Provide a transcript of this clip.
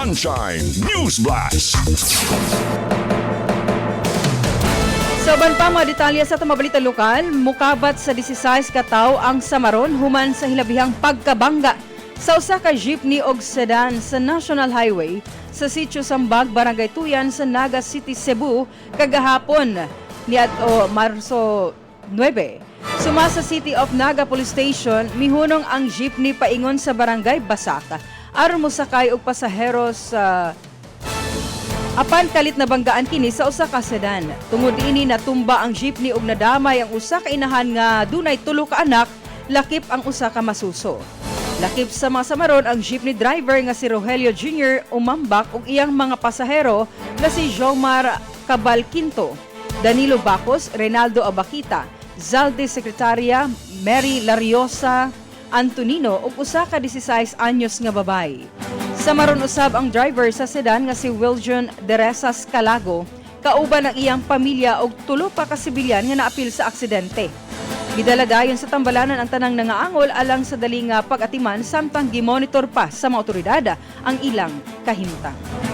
Sunshine News Blast. Sa uban pa mga detalye sa tamabalita lokal, mukabat sa 16 katawo ang samaron human sa hilabihang pagkabangga sa usa ka jeepney og sedan sa National Highway sa Sitio Sambag, Barangay Tuyan sa Naga City, Cebu kagahapon niadto Marso 9. Suma sa City of Naga Police Station, mihunong ang jeepney paingon sa Barangay Basak aron mosakay og pasahero sa apan kalit na banggaan kini sa usa ka sedan. Tungod ini natumba ang jeepney ug nadamay ang usa ka inahan nga dunay 3 ka anak, lakip ang usa ka masuso. Lakip sa mga samaron ang jeepney driver nga si Rogelio Jr. umambak ug iyang mga pasahero nga si Jomar Cabalquinto, Danilo Bacos, Reynaldo Abakita, Zalde Secretaria, Mary Lariosa Antonino ug usa ka 16 anyos nga babay. Samaron usab ang driver sa sedan nga si Wiljon Deresas Calago, kauban ang iyang pamilya ug 3 pa ka sibilyan nga naapil sa aksidente. Gidala dayon sa tambalanan ang tanang nangaangol alang sa dali nga pag-atiman samtang gimonitor pa sa mga otoridad ang ilang kahimtang.